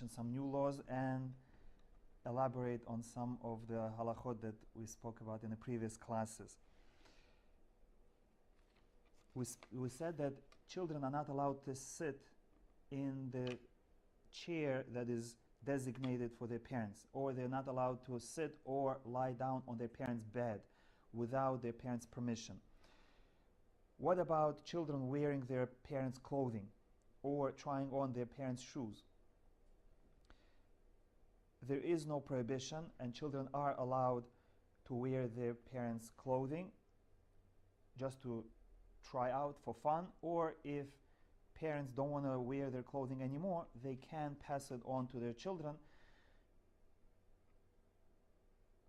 mention some new laws and elaborate on some of the halachot that we spoke about in the previous classes. We said that children are not allowed to sit in the chair that is designated for their parents, or they're not allowed to sit or lie down on their parents' bed without their parents' permission. What about children wearing their parents' clothing or trying on their parents' shoes? There is no prohibition, and children are allowed to wear their parents' clothing just to try out for fun, or if parents don't want to wear their clothing anymore, they can pass it on to their children.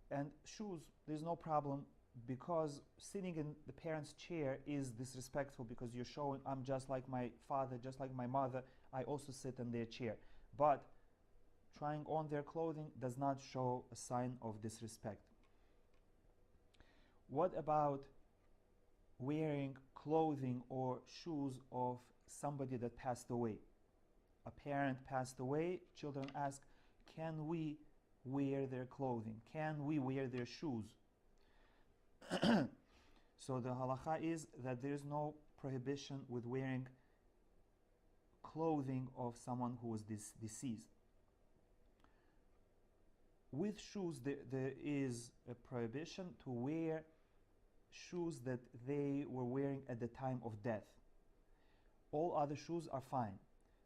And shoes, there's no problem, because sitting in the parent's chair is disrespectful, because you're showing, I'm just like my father, just like my mother, I also sit in their chair. But trying on their clothing does not show a sign of disrespect. What about wearing clothing or shoes of somebody that passed away? A parent passed away, children ask, can we wear their clothing? Can we wear their shoes? So the halacha is that there is no prohibition with wearing clothing of someone who was deceased. With shoes, there is a prohibition to wear shoes that they were wearing at the time of death. All other shoes are fine.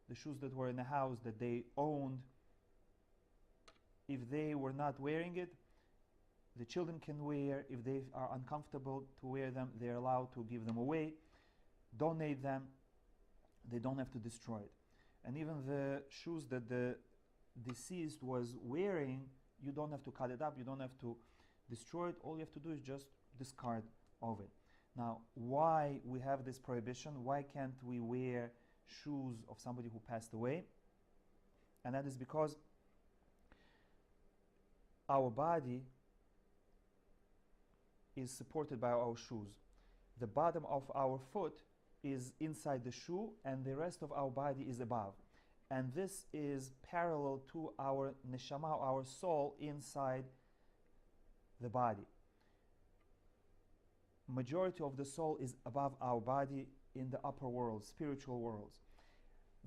The shoes that were in the house that they owned, if they were not wearing it, the children can wear. If they are uncomfortable to wear them, they're allowed to give them away, donate them. They don't have to destroy it. And even the shoes that the deceased was wearing, you don't have to cut it up, you don't have to destroy it. All you have to do is just discard of it. Now, why we have this prohibition? Why can't we wear shoes of somebody who passed away? And that is because our body is supported by our shoes. The bottom of our foot is inside the shoe, and the rest of our body is above. And this is parallel to our neshama, our soul, inside the body. Majority of the soul is above our body in the upper world, spiritual worlds.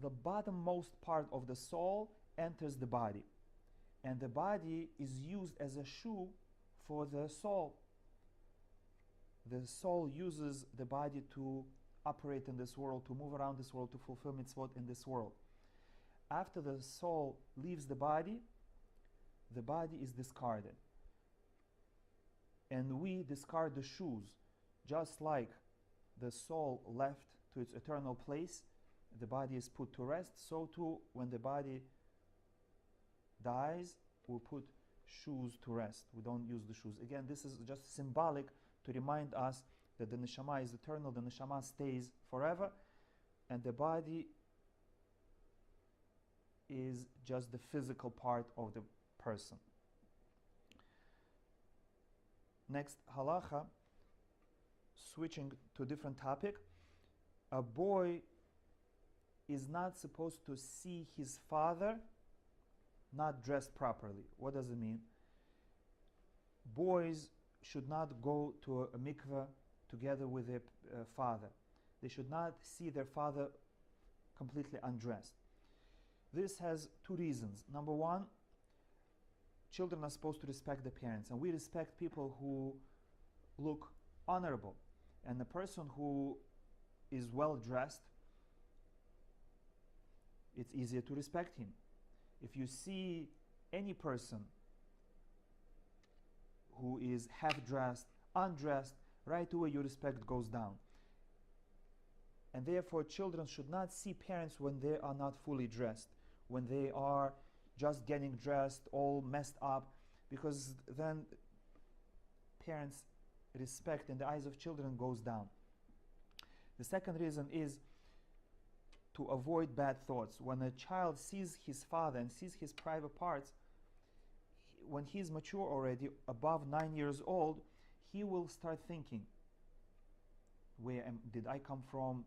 The bottommost part of the soul enters the body, and the body is used as a shoe for the soul. The soul uses the body to operate in this world, to move around this world, to fulfill mitzvot in this world. After the soul leaves the body is discarded. And we discard the shoes. Just like the soul left to its eternal place, the body is put to rest, so too when the body dies, we put shoes to rest. We don't use the shoes. Again, this is just symbolic to remind us that the neshama is eternal, the neshama stays forever, and the body is just the physical part of the person. Next halacha, switching to a different topic. A boy is not supposed to see his father not dressed properly. What does it mean? Boys should not go to a mikveh together with their father. They should not see their father completely undressed. This has two reasons. Number one, children are supposed to respect their parents, and we respect people who look honorable. And the person who is well dressed, it's easier to respect him. If you see any person who is half dressed, undressed, right away your respect goes down. And therefore children should not see parents when they are not fully dressed, when they are just getting dressed, all messed up, because then parents' respect in the eyes of children goes down. The second reason is to avoid bad thoughts. When a child sees his father and sees his private parts, when he is mature already, above 9 years old, he will start thinking, did I come from?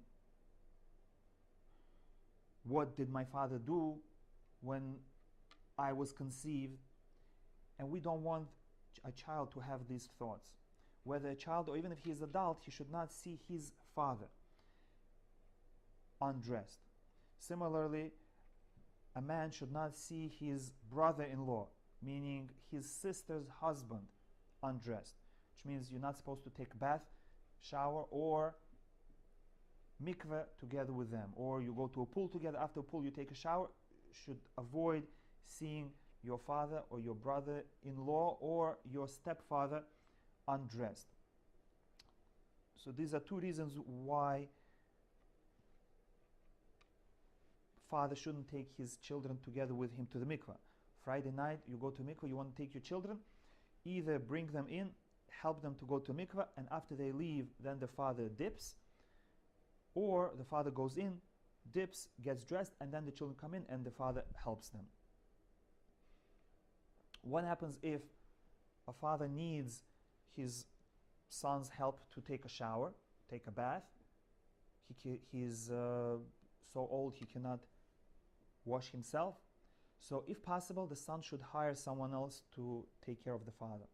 What did my father do? When I was conceived. And we don't want a child to have these thoughts. Whether a child or even if he is adult, he should not see his father undressed. Similarly, a man should not see his brother-in-law, meaning his sister's husband, undressed, which means you're not supposed to take a bath, shower, or mikveh together with them, or you go to a pool together. After a pool you take a shower. Should avoid seeing your father or your brother-in-law or your stepfather undressed. So these are two reasons why father shouldn't take his children together with him to the mikveh. Friday night you go to mikveh, you want to take your children, either bring them in, help them to go to mikveh, and after they leave, then the father dips, or the father goes in, dips, gets dressed, and then the children come in and the father helps them. What happens if a father needs his son's help to take a shower, take a bath? He's so old he cannot wash himself. So if possible, the son should hire someone else to take care of the father.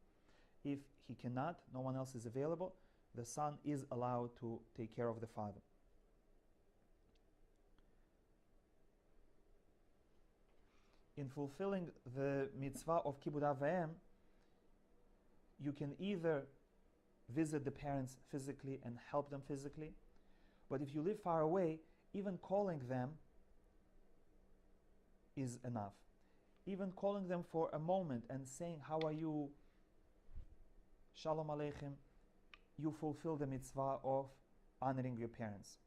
If he cannot, no one else is available, the son is allowed to take care of the father. In fulfilling the mitzvah of Kibud Av V'em, you can either visit the parents physically and help them physically, but if you live far away, even calling them is enough. Even calling them for a moment and saying, "How are you? Shalom Aleichem," you fulfill the mitzvah of honoring your parents,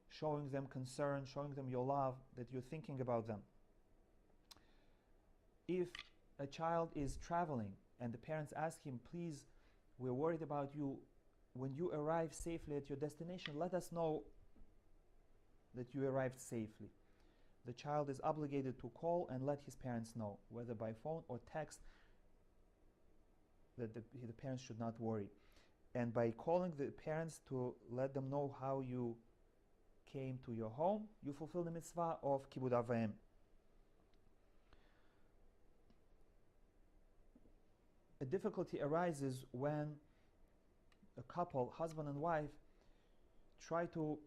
showing them concern, showing them your love, that you're thinking about them. If a child is traveling and the parents ask him, "Please, we're worried about you. When you arrive safely at your destination, let us know that you arrived safely." The child is obligated to call and let his parents know, whether by phone or text, that the parents should not worry. And by calling the parents to let them know how you came to your home, you fulfill the mitzvah of Kibud Av V'em. A difficulty arises when a couple, husband and wife, try to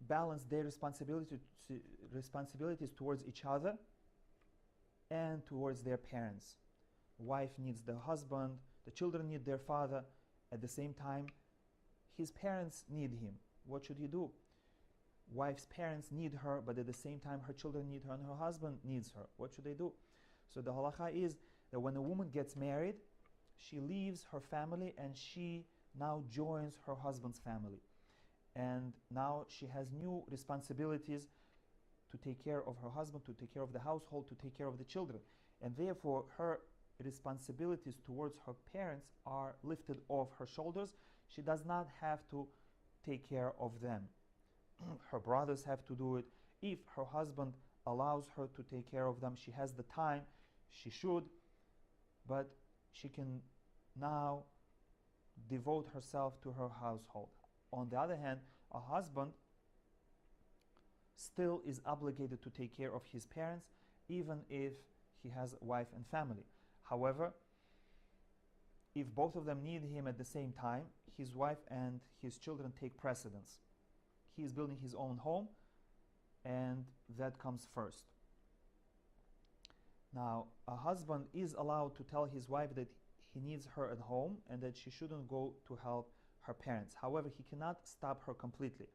balance their responsibilities towards each other and towards their parents. Wife needs the husband, the children need their father. At the same time, his parents need him. What should he do? Wife's parents need her, but at the same time her children need her and her husband needs her. What should they do? So the halacha is that when a woman gets married, she leaves her family and she now joins her husband's family. And now she has new responsibilities to take care of her husband, to take care of the household, to take care of the children. And therefore her responsibilities towards her parents are lifted off her shoulders. She does not have to take care of them. Her brothers have to do it. If her husband allows her to take care of them, she has the time, she should, but she can now devote herself to her household. On the other hand, a husband still is obligated to take care of his parents, even if he has a wife and family. However, if both of them need him at the same time, his wife and his children take precedence. He is building his own home, and that comes first. Now, a husband is allowed to tell his wife that he needs her at home and that she shouldn't go to help her parents. However, he cannot stop her completely.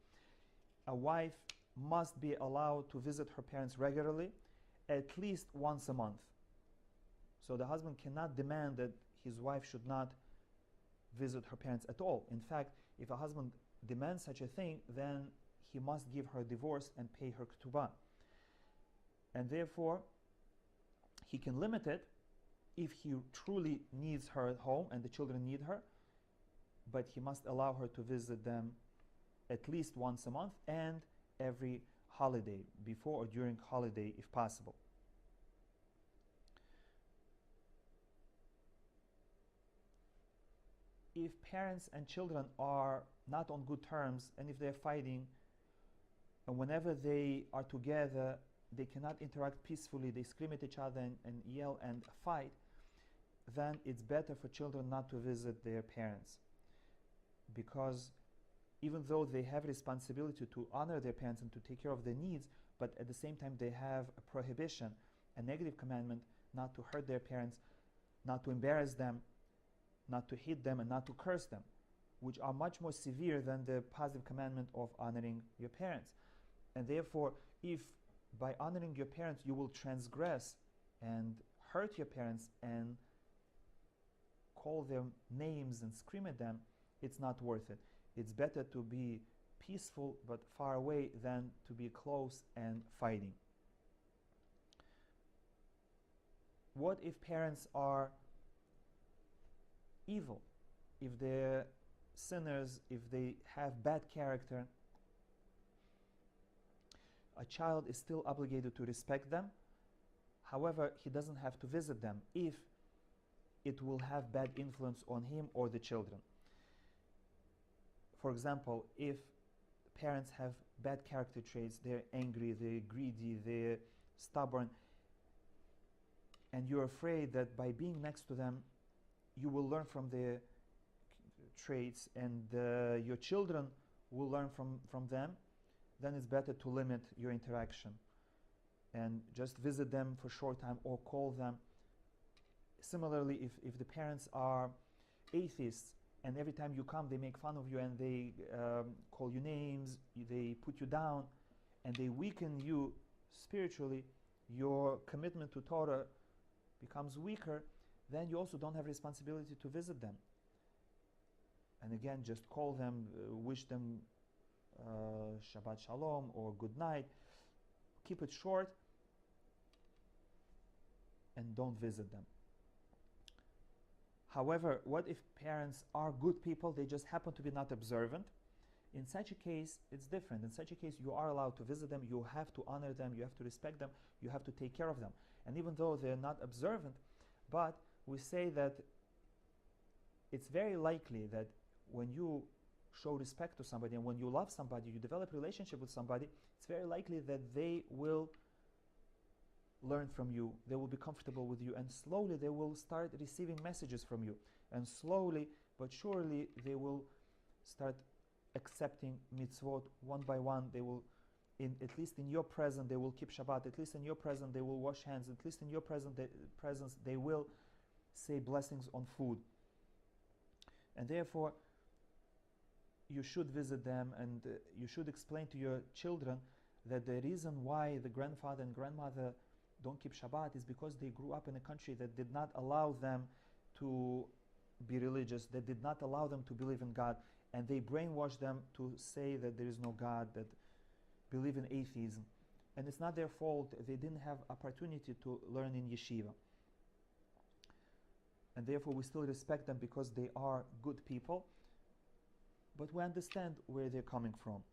A wife must be allowed to visit her parents regularly, at least once a month. So the husband cannot demand that his wife should not visit her parents at all. In fact, if a husband demands such a thing, then he must give her a divorce and pay her ketubah. And therefore, he can limit it if he truly needs her at home and the children need her, but he must allow her to visit them at least once a month and every holiday, before or during holiday if possible. If parents and children are not on good terms, and if they're fighting, and whenever they are together, they cannot interact peacefully, they scream at each other and yell and fight, then it's better for children not to visit their parents. Because even though they have responsibility to honor their parents and to take care of their needs, but at the same time they have a prohibition, a negative commandment, not to hurt their parents, not to embarrass them, not to hit them, and not to curse them, which are much more severe than the positive commandment of honoring your parents. And therefore, if by honoring your parents you will transgress and hurt your parents and call them names and scream at them, it's not worth it. It's better to be peaceful but far away than to be close and fighting. What if parents are evil? If they're sinners, if they have bad character? A child is still obligated to respect them. However, he doesn't have to visit them if it will have bad influence on him or the children. For example, if parents have bad character traits, they're angry, they're greedy, they're stubborn, and you're afraid that by being next to them, you will learn from their traits and your children will learn from them, then it's better to limit your interaction and just visit them for a short time or call them. Similarly, if the parents are atheists and every time you come they make fun of you and they call you names, they put you down, and they weaken you spiritually, your commitment to Torah becomes weaker, then you also don't have responsibility to visit them. And again, just call them, wish them Shabbat Shalom or good night. Keep it short and don't visit them. However, what if parents are good people, they just happen to be not observant? In such a case, it's different. In such a case, you are allowed to visit them, you have to honor them, you have to respect them, you have to take care of them. And even though they're not observant, but we say that it's very likely that when you show respect to somebody and when you love somebody, you develop a relationship with somebody, it's very likely that they will learn from you, they will be comfortable with you, and slowly they will start receiving messages from you. And slowly but surely they will start accepting mitzvot one by one. They will, at least in your presence, they will keep Shabbat. At least in your presence, they will wash hands. At least in your presence, they will say blessings on food. And therefore, you should visit them, and you should explain to your children that the reason why the grandfather and grandmother don't keep Shabbat is because they grew up in a country that did not allow them to be religious, that did not allow them to believe in God, and they brainwashed them to say that there is no God, that believe in atheism. And it's not their fault, they didn't have opportunity to learn in yeshiva. And therefore we still respect them because they are good people, but we understand where they're coming from.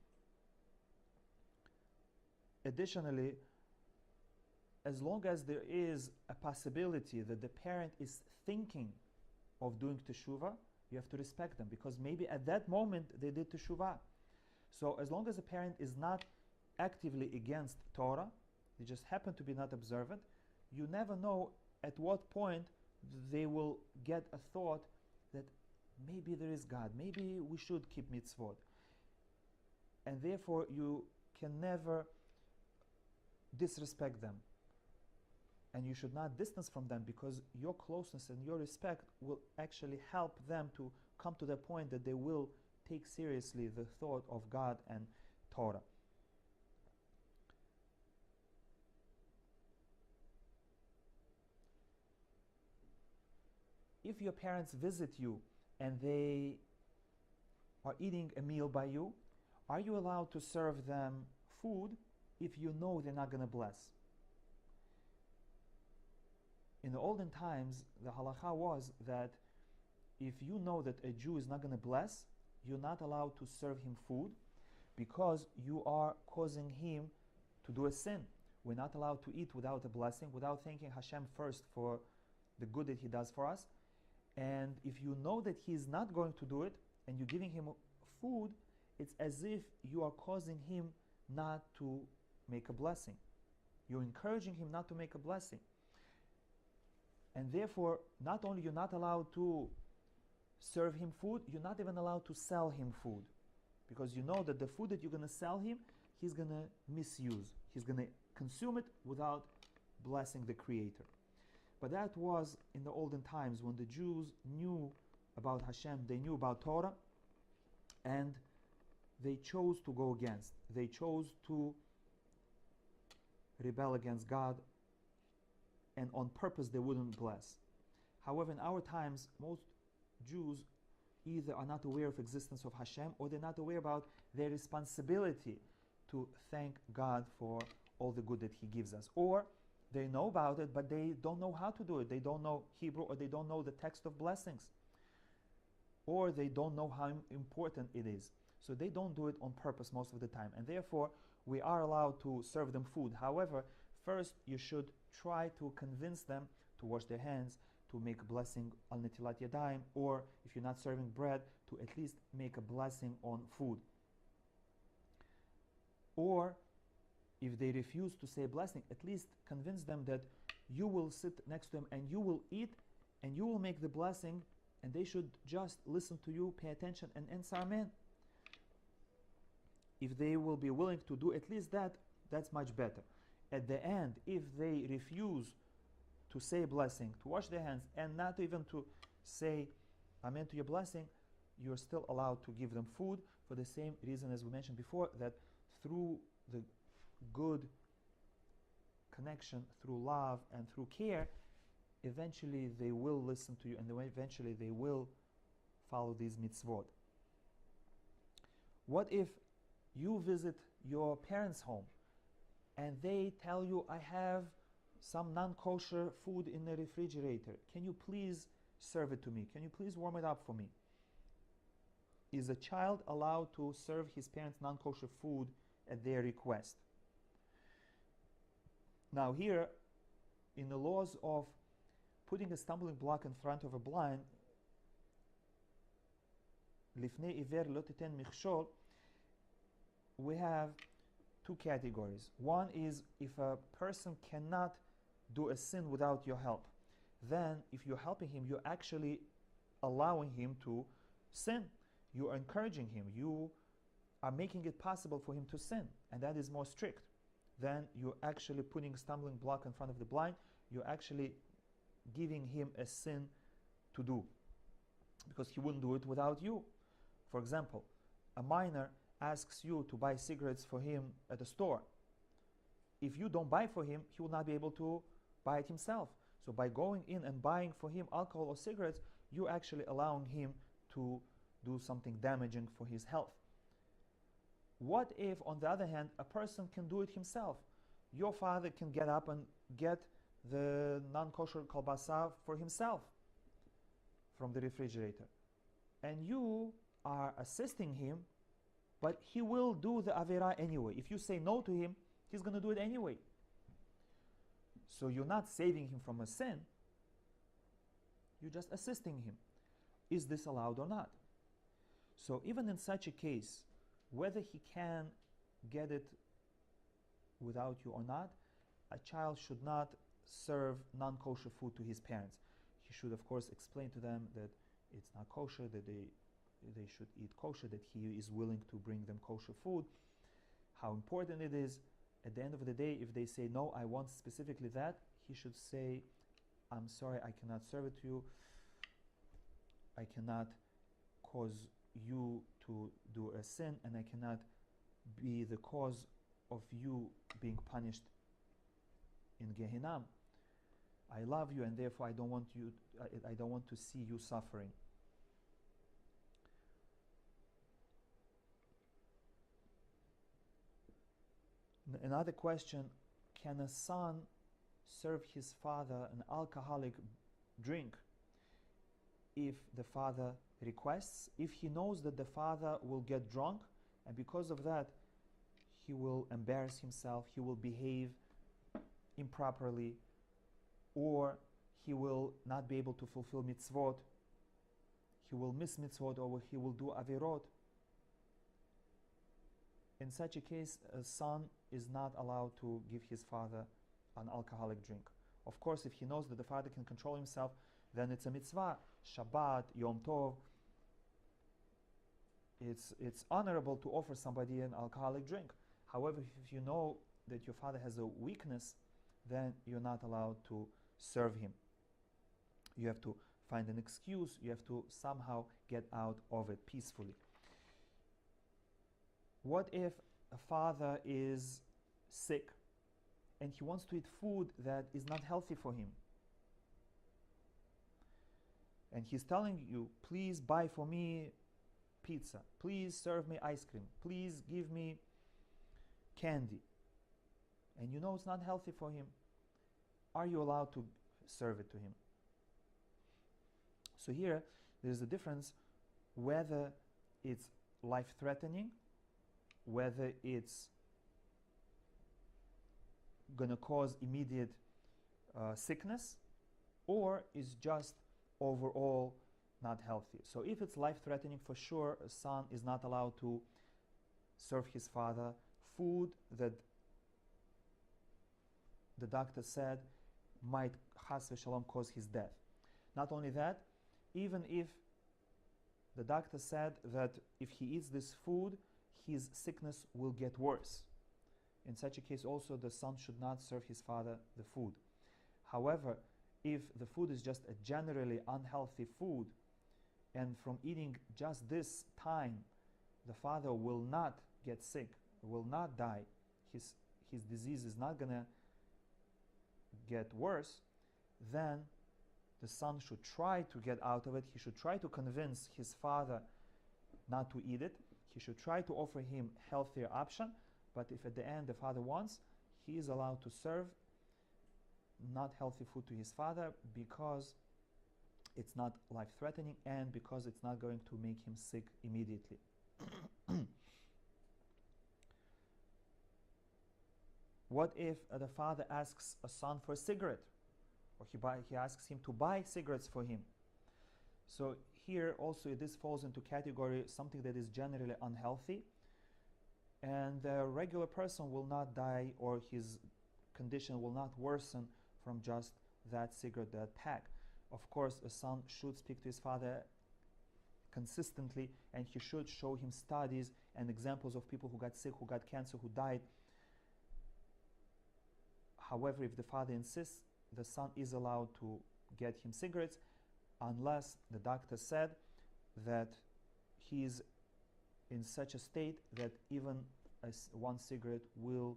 Additionally, as long as there is a possibility that the parent is thinking of doing teshuvah, you have to respect them, because maybe at that moment they did teshuvah. So as long as a parent is not actively against Torah, they just happen to be not observant, you never know at what point they will get a thought that maybe there is God, maybe we should keep mitzvot. And therefore you can never disrespect them. And you should not distance from them, because your closeness and your respect will actually help them to come to the point that they will take seriously the thought of God and Torah. If your parents visit you and they are eating a meal by you, are you allowed to serve them food if you know they're not going to bless? In the olden times, the halacha was that if you know that a Jew is not going to bless, you're not allowed to serve him food, because you are causing him to do a sin. We're not allowed to eat without a blessing, without thanking Hashem first for the good that he does for us. And if you know that he's not going to do it and you're giving him food, it's as if you are causing him not to make a blessing. You're encouraging him not to make a blessing. And therefore, not only you're not allowed to serve him food, you're not even allowed to sell him food. Because you know that the food that you're going to sell him, he's going to misuse. He's going to consume it without blessing the Creator. But that was in the olden times when the Jews knew about Hashem, they knew about Torah, and they chose to go against. They chose to rebel against God, and on purpose they wouldn't bless. However, in our times, most Jews either are not aware of existence of Hashem, or they're not aware about their responsibility to thank God for all the good that He gives us. Or they know about it, but they don't know how to do it. They don't know Hebrew, or they don't know the text of blessings. Or they don't know how important it is. So they don't do it on purpose most of the time. And therefore, we are allowed to serve them food. However, first you should try to convince them to wash their hands, to make a blessing on Netilat Yadayim, or if you're not serving bread, to at least make a blessing on food. Or if they refuse to say a blessing, at least convince them that you will sit next to them and you will eat and you will make the blessing, and they should just listen to you, pay attention, and answer amen. If they will be willing to do at least that, that's much better. At the end, if they refuse to say a blessing, to wash their hands, and not even to say amen to your blessing, you're still allowed to give them food, for the same reason as we mentioned before, that through the good connection, through love and through care, eventually they will listen to you, and eventually they will follow these mitzvot. What if you visit your parents' home and they tell you, I have some non-kosher food in the refrigerator. Can you please serve it to me? Can you please warm it up for me? Is a child allowed to serve his parents non-kosher food at their request? Now here, in the laws of putting a stumbling block in front of a blind, Lifnei iver lo titen michshol, we have two categories. One is if a person cannot do a sin without your help. Then if you're helping him, you're actually allowing him to sin. You are encouraging him. You are making it possible for him to sin. And that is more strict. Then you're actually putting a stumbling block in front of the blind. You're actually giving him a sin to do, because he wouldn't do it without you. For example, a minor asks you to buy cigarettes for him at a store. If you don't buy for him, he will not be able to buy it himself. So by going in and buying for him alcohol or cigarettes, you're actually allowing him to do something damaging for his health. What if, on the other hand, a person can do it himself? Your father can get up and get the non-kosher kolbasa for himself from the refrigerator. And you are assisting him, but he will do the Avera anyway. If you say no to him, he's going to do it anyway. So you're not saving him from a sin, you're just assisting him. Is this allowed or not? So even in such a case, whether he can get it without you or not, a child should not serve non-kosher food to his parents. He should, of course, explain to them that it's not kosher, that they should eat kosher, that he is willing to bring them kosher food, how important it is. At the end of the day, if they say, no, I want specifically that, he should say, I'm sorry, I cannot serve it to you. I cannot cause you to do a sin, and I cannot be the cause of you being punished in Gehinnom. I love you, and therefore I don't want to see you suffering. Another question, can a son serve his father an alcoholic drink if the father requests, if he knows that the father will get drunk, and because of that he will embarrass himself, he will behave improperly, or he will not be able to fulfill mitzvot, he will miss mitzvot, or he will do averot? In such a case, a son is not allowed to give his father an alcoholic drink. Of course, if he knows that the father can control himself, then it's a mitzvah. Shabbat, Yom Tov. It's honorable to offer somebody an alcoholic drink. However, if you know that your father has a weakness, then you're not allowed to serve him. You have to find an excuse. You have to somehow get out of it peacefully. What if a father is sick and he wants to eat food that is not healthy for him? And he's telling you, please buy for me pizza. Please serve me ice cream. Please give me candy. And you know it's not healthy for him. Are you allowed to serve it to him? So here, there's a difference whether it's life-threatening, whether it's going to cause immediate sickness, or is just overall not healthy. So if it's life-threatening, for sure, a son is not allowed to serve his father food that the doctor said might chas v'shalom cause his death. Not only that, even if the doctor said that if he eats this food, his sickness will get worse. In such a case also, the son should not serve his father the food. However, if the food is just a generally unhealthy food, and from eating just this time, the father will not get sick, will not die, his disease is not going to get worse, then the son should try to get out of it. He should try to convince his father not to eat it. He should try to offer him healthier option. But if at the end the father wants, he is allowed to serve not healthy food to his father, because it's not life-threatening and because it's not going to make him sick immediately. What if the father asks a son for a cigarette, or he asks him to buy cigarettes for him? So here also this falls into category something that is generally unhealthy, and the regular person will not die, or his condition will not worsen from just that cigarette, that pack. Of course, a son should speak to his father consistently, and he should show him studies and examples of people who got sick, who got cancer, who died. However, if the father insists, the son is allowed to get him cigarettes, unless the doctor said that he is in such a state that even one cigarette will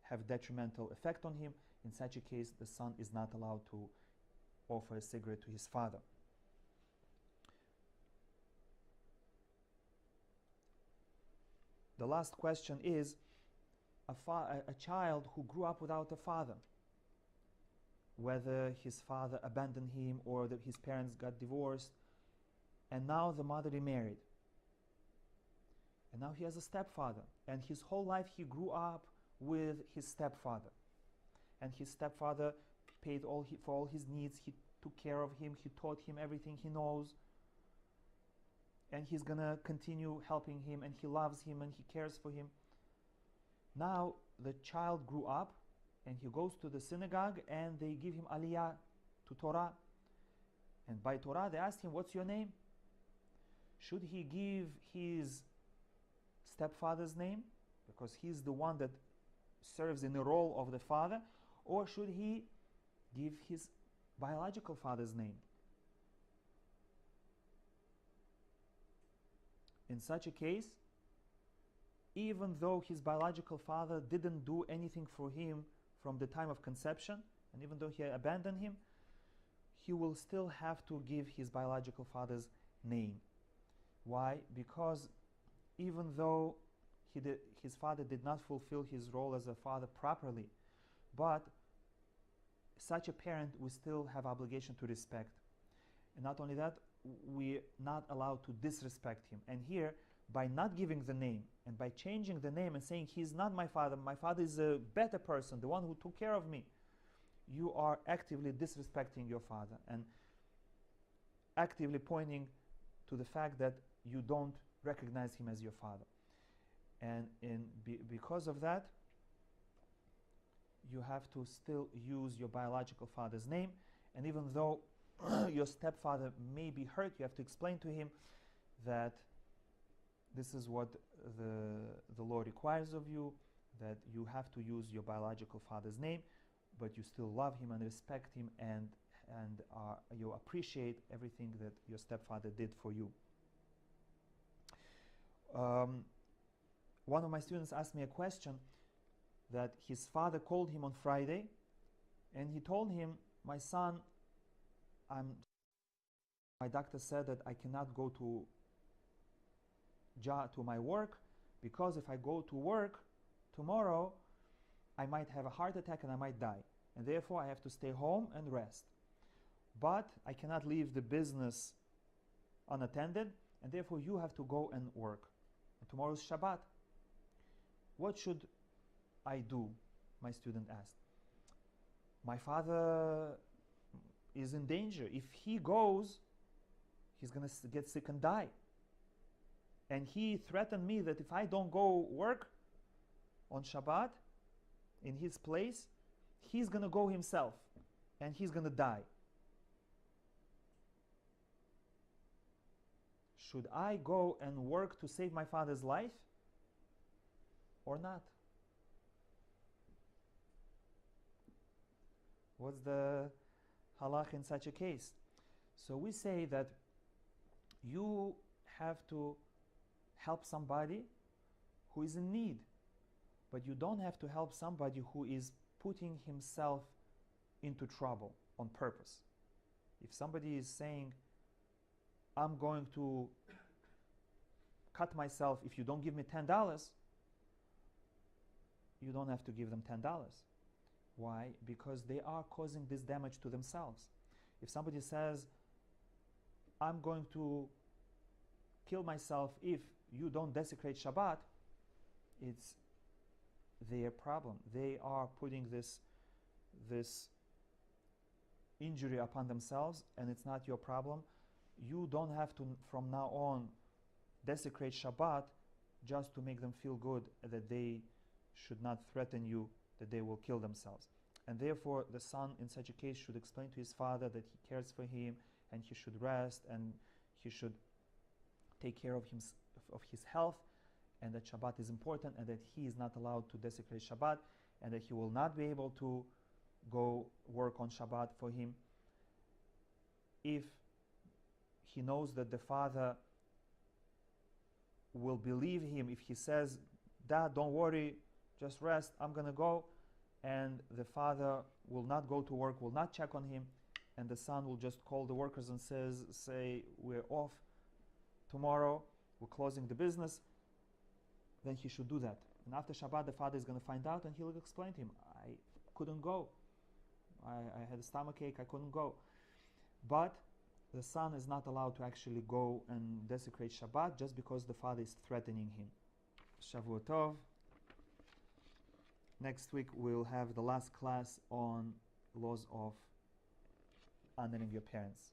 have detrimental effect on him. In such a case, the son is not allowed to offer a cigarette to his father. The last question is a child who grew up without a father, whether his father abandoned him or that his parents got divorced, and now the mother remarried. And now he has a stepfather, and his whole life he grew up with his stepfather. And his stepfather paid for all his needs, he took care of him, he taught him everything he knows, and he's gonna continue helping him, and he loves him, and he cares for him. Now the child grew up, and he goes to the synagogue, and they give him aliyah to Torah. And by Torah they ask him, what's your name? Should he give his stepfather's name, because he's the one that serves in the role of the father, or should he give his biological father's name? In such a case, even though his biological father didn't do anything for him from the time of conception, and even though he abandoned him, he will still have to give his biological father's name. Why? Because even though his father did not fulfill his role as a father properly, but such a parent we still have obligation to respect. And not only that, we're not allowed to disrespect him. And here, by not giving the name and by changing the name and saying he's not my father is a better person, the one who took care of me, you are actively disrespecting your father and actively pointing to the fact that you don't recognize him as your father. And because of that, you have to still use your biological father's name. And even though your stepfather may be hurt, you have to explain to him that this is what the law requires of you, that you have to use your biological father's name, but you still love him and respect him, and you appreciate everything that your stepfather did for you. One of my students asked me a question that his father called him on Friday, and he told him, my son, my doctor said that I cannot go to my work, because if I go to work tomorrow, I might have a heart attack and I might die, and therefore I have to stay home and rest. But I cannot leave the business unattended, and therefore you have to go and work. And tomorrow is Shabbat. What should I do? My student asked. My father is in danger. If he goes, he's going to get sick and die. And he threatened me that if I don't go work on Shabbat in his place, he's going to go himself and he's going to die. Should I go and work to save my father's life or not? What's the halacha in such a case? So we say that you have to help somebody who is in need, but you don't have to help somebody who is putting himself into trouble on purpose. If somebody is saying, I'm going to cut myself if you don't give me $10, you don't have to give them $10. Why? Because they are causing this damage to themselves. If somebody says, I'm going to kill myself if you don't desecrate Shabbat, it's their problem. They are putting this injury upon themselves, and it's not your problem. You don't have to, from now on, desecrate Shabbat just to make them feel good that they should not threaten you, that they will kill themselves. And therefore, the son in such a case should explain to his father that he cares for him, and he should rest, and he should take care of his health, and that Shabbat is important, and that he is not allowed to desecrate Shabbat, and that he will not be able to go work on Shabbat for him. If he knows that the father will believe him, if he says, Dad, don't worry, just rest, I'm going to go, and the father will not go to work, will not check on him, and the son will just call the workers and say, we're off tomorrow, we're closing the business, then he should do that. And after Shabbat, the father is going to find out, and he'll explain to him, I couldn't go. I had a stomachache, I couldn't go. But the son is not allowed to actually go and desecrate Shabbat just because the father is threatening him. Shavua Tov. Next week we'll have the last class on laws of honoring your parents.